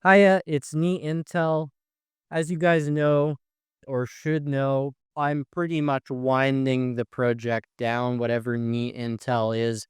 Hiya, it's NEET Intel. As you guys know, or should know, I'm pretty much winding the project down, whatever NEET Intel is.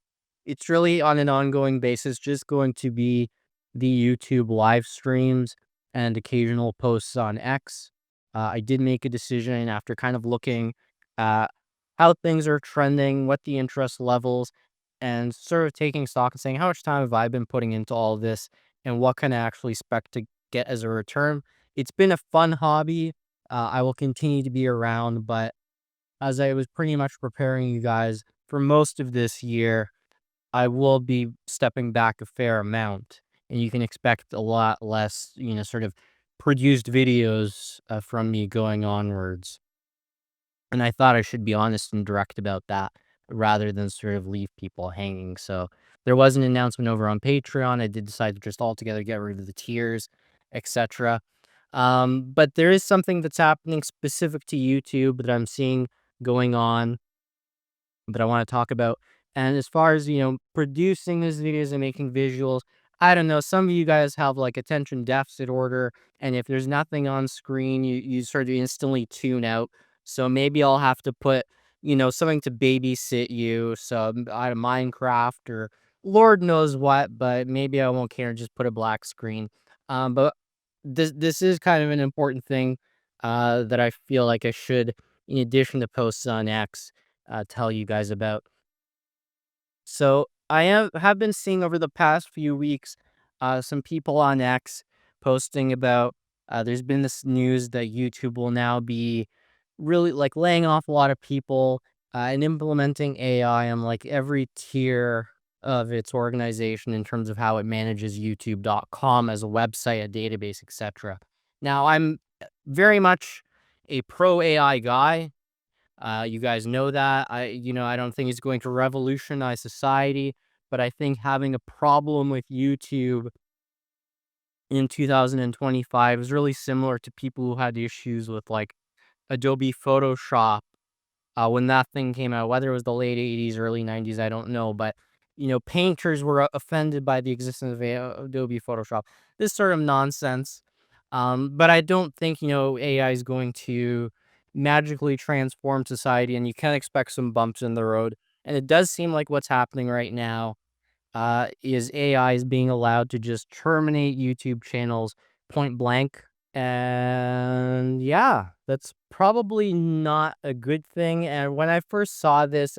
It's really on an ongoing basis, just going to be the YouTube live streams and occasional posts on X. I did make a decision after kind of looking at how things are trending, what the interest levels, and sort of taking stock and saying, how much time have I been putting into all this, and what can I actually expect to get as a return? It's been a fun hobby. I will continue to be around, but as I was pretty much preparing you guys for most of this year, I will be stepping back a fair amount, and you can expect a lot less, sort of produced videos from me going onwards. And I thought I should be honest and direct about that rather than sort of leave people hanging. So there was an announcement over on Patreon. I did decide to just altogether get rid of the tiers, etc. But there is something that's happening specific to YouTube that I'm seeing going on that I want to talk about. And as far as, producing these videos and making visuals, I don't know. Some of you guys have like attention deficit order. And if there's nothing on screen, you sort of instantly tune out. So maybe I'll have to put, something to babysit you. So out of Minecraft or Lord knows what, but maybe I won't care and just put a black screen. But this is kind of an important thing that I feel like I should, in addition to posts on X, tell you guys about. So have been seeing over the past few weeks some people on X posting about there's been this news that YouTube will now be really like laying off a lot of people and implementing AI on like every tier of its organization in terms of how it manages youtube.com as a website, a database, etc. Now I'm very much a pro AI guy. You guys know that. I don't think it's going to revolutionize society, but I think having a problem with YouTube in 2025 is really similar to people who had issues with like Adobe Photoshop when that thing came out, whether it was the late 80s, early 90s, I don't know. But, painters were offended by the existence of Adobe Photoshop. This sort of nonsense. But I don't think, AI is going to magically transform society, and you can expect some bumps in the road. And it does seem like what's happening right now is AI is being allowed to just terminate YouTube channels point blank. And yeah, that's probably not a good thing. And when I first saw this,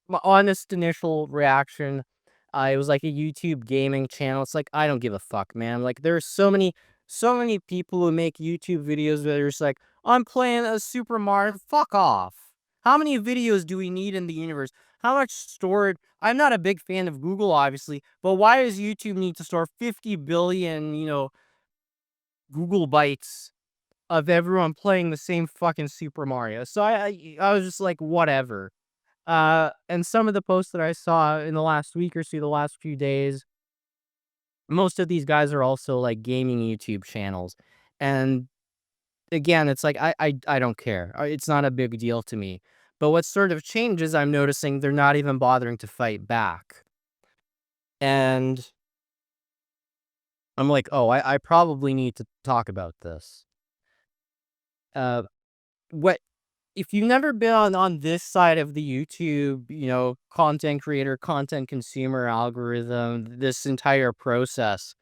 my honest initial reaction, it was like a YouTube gaming channel. It's like, I don't give a fuck, man. Like, there's so many people who make YouTube videos that are just like, I'm playing a Super Mario. Fuck off. How many videos do we need in the universe? How much storage? I'm not a big fan of Google, obviously, but why does YouTube need to store 50 billion, Google bytes of everyone playing the same fucking Super Mario? So I was just like, whatever. And some of the posts that I saw in the last week or so, the last few days, most of these guys are also like gaming YouTube channels. And again, it's like I don't care. It's not a big deal to me. But what sort of changes I'm noticing they're not even bothering to fight back. And I'm like, "Oh, I probably need to talk about this." Uh, what if you've never been on this side of the YouTube, content creator, content consumer algorithm, this entire process,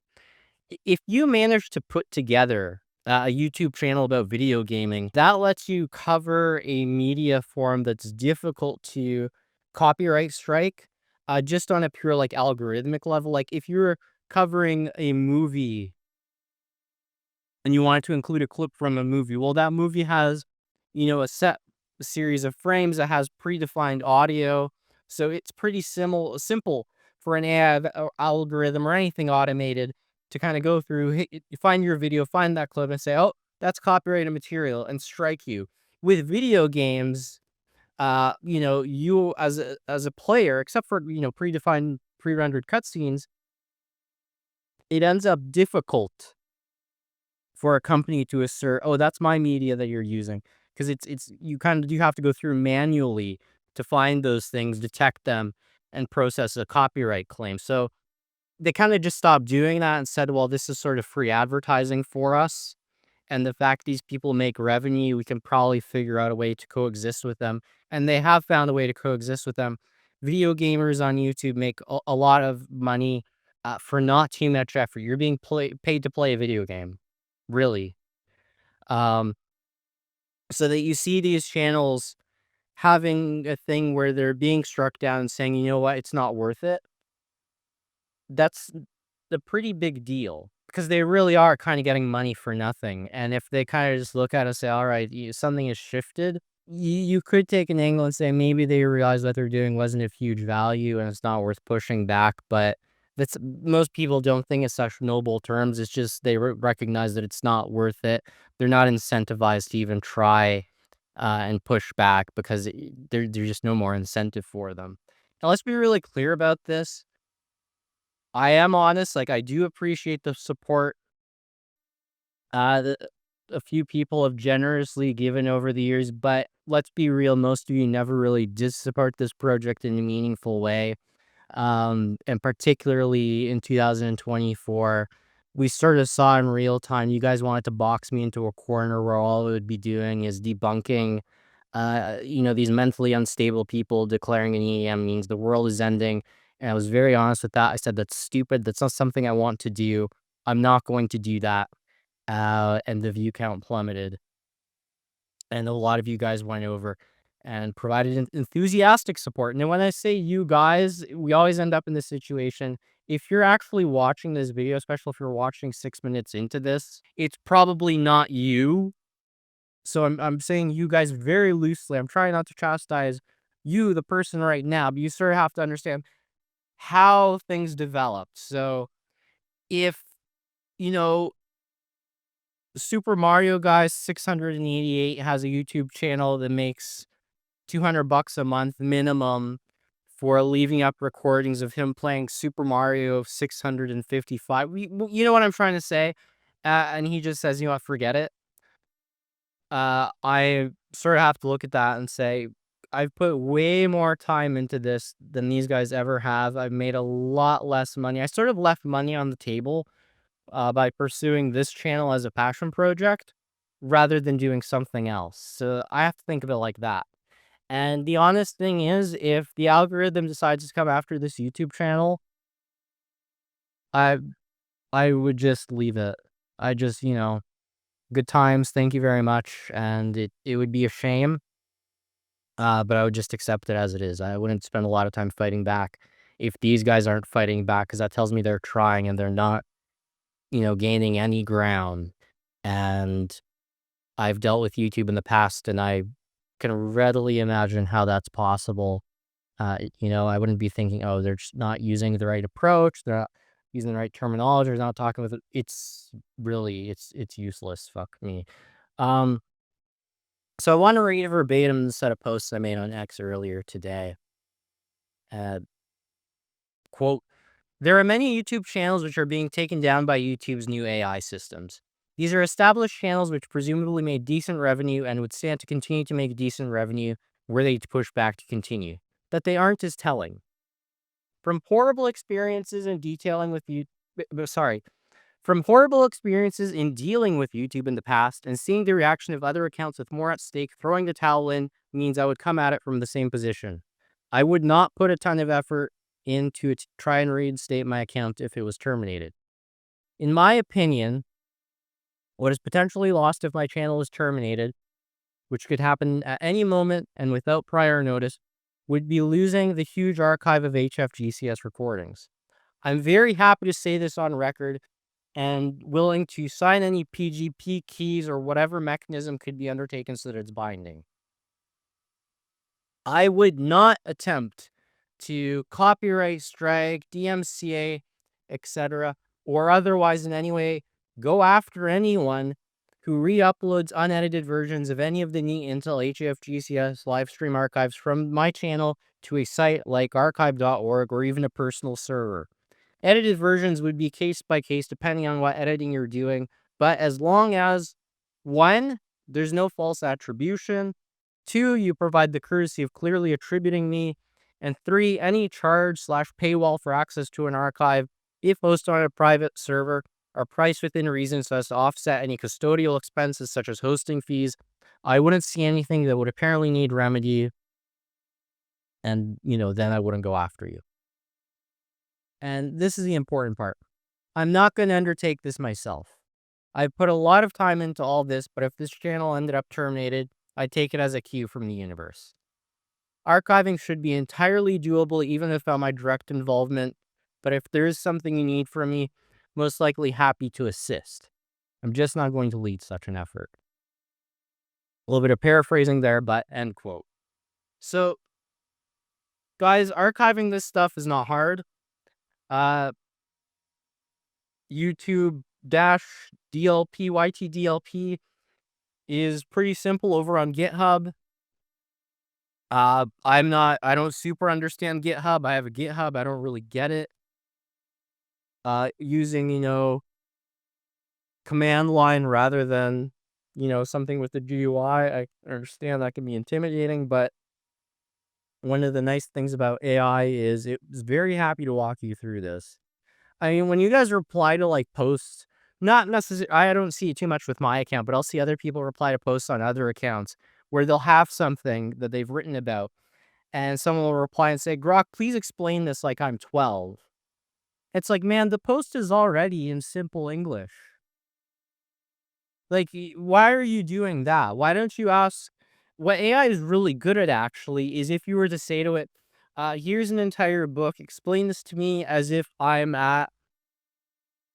if you manage to put together a YouTube channel about video gaming, that lets you cover a media form that's difficult to copyright strike, just on a pure like algorithmic level. Like if you're covering a movie and you wanted to include a clip from a movie, well, that movie has, a set series of frames that has predefined audio. So it's pretty simple for an AI algorithm or anything automated to kind of go through, you find your video, find that clip and say, oh, that's copyrighted material and strike you. With video games, you as a player, except for, predefined pre-rendered cutscenes, it ends up difficult for a company to assert, "Oh, that's my media that you're using," because it's you have to go through manually to find those things, detect them, and process a copyright claim. So they kind of just stopped doing that and said, well, this is sort of free advertising for us. And the fact these people make revenue, we can probably figure out a way to coexist with them. And they have found a way to coexist with them. Video gamers on YouTube make a lot of money for not too much effort. You're being paid to play a video game, really. Um, so that you see these channels having a thing where they're being struck down and saying, you know what, it's not worth it. That's a pretty big deal because they really are kind of getting money for nothing. And if they kind of just look at it and say, all right, something has shifted, you could take an angle and say maybe they realize what they're doing wasn't of huge value and it's not worth pushing back. But that's most people don't think it's such noble terms. It's just they recognize that it's not worth it. They're not incentivized to even try and push back because there's just no more incentive for them. Now, let's be really clear about this. I am honest, like, I do appreciate the support, that a few people have generously given over the years, but let's be real, most of you never really did support this project in a meaningful way. And particularly in 2024, we sort of saw in real time, you guys wanted to box me into a corner where all it would be doing is debunking, these mentally unstable people declaring an EM means the world is ending. And I was very honest with that. I said, that's stupid. That's not something I want to do. I'm not going to do that. And the view count plummeted. And a lot of you guys went over and provided enthusiastic support. And then when I say you guys, we always end up in this situation. If you're actually watching this video, especially if you're watching 6 minutes into this, it's probably not you. So I'm saying you guys very loosely. I'm trying not to chastise you, the person right now, but you sort of have to understand how things developed. So if, you know, Super Mario Guy 688 has a YouTube channel that makes $200 a month minimum for leaving up recordings of him playing Super Mario 655. You know what I'm trying to say? And he just says, you know what, forget it. I sort of have to look at that and say, I've put way more time into this than these guys ever have. I've made a lot less money. I sort of left money on the table by pursuing this channel as a passion project rather than doing something else. So I have to think of it like that. And the honest thing is, if the algorithm decides to come after this YouTube channel, I I would just leave it. I just, good times, thank you very much. And it would be a shame, but I would just accept it as it is. I wouldn't spend a lot of time fighting back if these guys aren't fighting back, because that tells me they're trying and they're not, gaining any ground. And I've dealt with YouTube in the past, and I can readily imagine how that's possible. I wouldn't be thinking, oh, they're just not using the right approach. They're not using the right terminology. They're not talking with it. It's really, it's useless. Fuck me. Um, so I want to read verbatim the set of posts I made on X earlier today. Uh, quote, there are many YouTube channels which are being taken down by YouTube's new AI systems. These are established channels which presumably made decent revenue and would stand to continue to make decent revenue were they to push back to continue. That they aren't is telling. From horrible experiences in detailing with you, sorry, from horrible experiences in dealing with YouTube in the past and seeing the reaction of other accounts with more at stake, throwing the towel in means I would come at it from the same position. I would not put a ton of effort into it to try and reinstate my account if it was terminated. In my opinion, what is potentially lost if my channel is terminated, which could happen at any moment and without prior notice, would be losing the huge archive of HFGCS recordings. I'm very happy to say this on record and willing to sign any PGP keys or whatever mechanism could be undertaken so that it's binding. I would not attempt to copyright strike, DMCA, etc., or otherwise in any way go after anyone who re-uploads unedited versions of any of the NEET Intel HFGCS live stream archives from my channel to a site like archive.org or even a personal server. Edited versions would be case by case depending on what editing you're doing, but as long as, 1, there's no false attribution, 2, you provide the courtesy of clearly attributing me, and 3, any charge/paywall for access to an archive if hosted on a private server, are priced within reason so as to offset any custodial expenses such as hosting fees. I wouldn't see anything that would apparently need remedy, and then I wouldn't go after you. And this is the important part. I'm not going to undertake this myself. I've put a lot of time into all this, but if this channel ended up terminated, I take it as a cue from the universe. Archiving should be entirely doable even without my direct involvement, but if there is something you need from me, most likely happy to assist. I'm just not going to lead such an effort. A little bit of paraphrasing there, but end quote. So, guys, archiving this stuff is not hard. YouTube dash DLP, YTDLP is pretty simple over on GitHub. I don't super understand GitHub. I have a GitHub. I don't really get it. Using, command line rather than, something with the GUI. I understand that can be intimidating, but one of the nice things about AI is it's very happy to walk you through this. I mean, when you guys reply to like posts, not necessarily, I don't see it too much with my account, but I'll see other people reply to posts on other accounts where they'll have something that they've written about, and someone will reply and say, Grok, please explain this like I'm 12. It's like, man, the post is already in simple English. Like, why are you doing that? Why don't you ask? What AI is really good at, actually, is if you were to say to it, here's an entire book, explain this to me as if I'm at,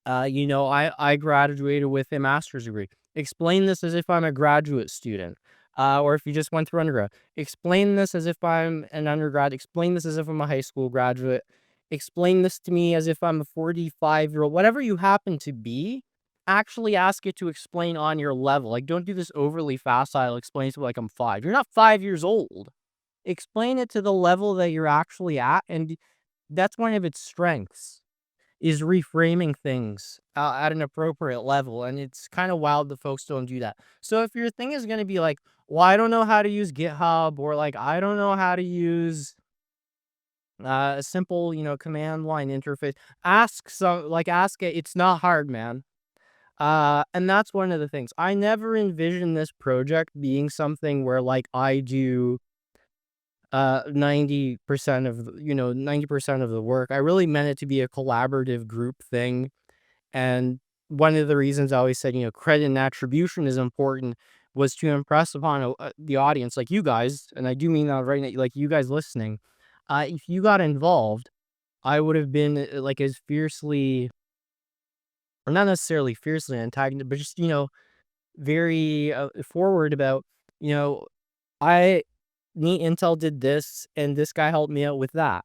I graduated with a master's degree. Explain this as if I'm a graduate student. Or if you just went through undergrad. Explain this as if I'm an undergrad. Explain this as if I'm a high school graduate. Explain this to me as if I'm a 45-year-old. Whatever you happen to be, actually ask it to explain on your level. Like, don't do this overly facile explain to like I'm 5. You're not 5 years old. Explain it to the level that you're actually at, and that's one of its strengths, is reframing things at an appropriate level, and it's kind of wild that folks don't do that. So if your thing is going to be like, well, I don't know how to use GitHub, or like, I don't know how to use a simple, command line interface, ask it. It's not hard, man. And that's one of the things. I never envisioned this project being something where like I do 90% of 90% of the work. I really meant it to be a collaborative group thing. And one of the reasons I always said, credit and attribution is important, was to impress upon the audience, like you guys, and I do mean that right now, like you guys listening. If you got involved, I would have been like as fiercely, or not necessarily fiercely antagonistic, but just, very forward about, you know, I, Neat Intel did this, and this guy helped me out with that.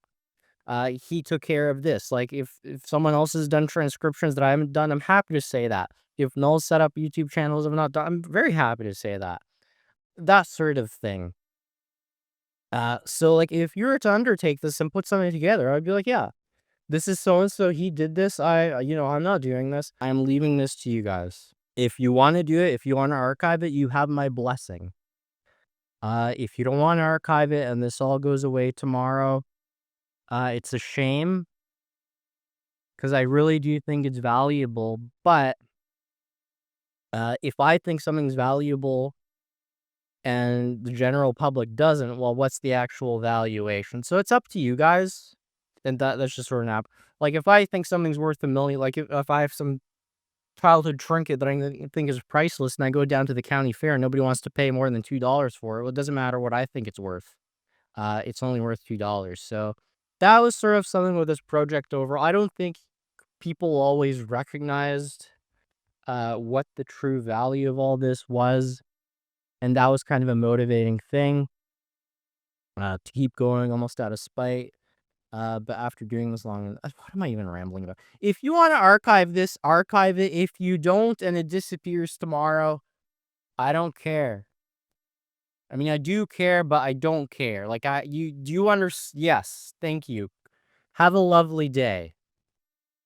He took care of this. Like, if someone else has done transcriptions that I haven't done, I'm happy to say that. If Null's set up YouTube channels I've not done, I'm very happy to say that. That sort of thing. So like, if you were to undertake this and put something together, I'd be like, yeah, this is so and so. He did this. I'm not doing this. I'm leaving this to you guys. If you want to do it, if you want to archive it, you have my blessing. If you don't want to archive it and this all goes away tomorrow, it's a shame, because I really do think it's valuable. But if I think something's valuable and the general public doesn't, well, what's the actual valuation? So it's up to you guys. And that's just sort of an app. Like, if I think something's worth $1 million, like if I have some childhood trinket that I think is priceless, and I go down to the county fair and nobody wants to pay more than $2 for it, well, it doesn't matter what I think it's worth. It's only worth $2. So that was sort of something with this project overall. I don't think people always recognized what the true value of all this was. And that was kind of a motivating thing to keep going, almost out of spite. But after doing this long, what am I even rambling about? If you want to archive this, archive it. If you don't and it disappears tomorrow, I don't care. I mean, I do care, but I don't care. Like, do you understand? Yes, thank you. Have a lovely day.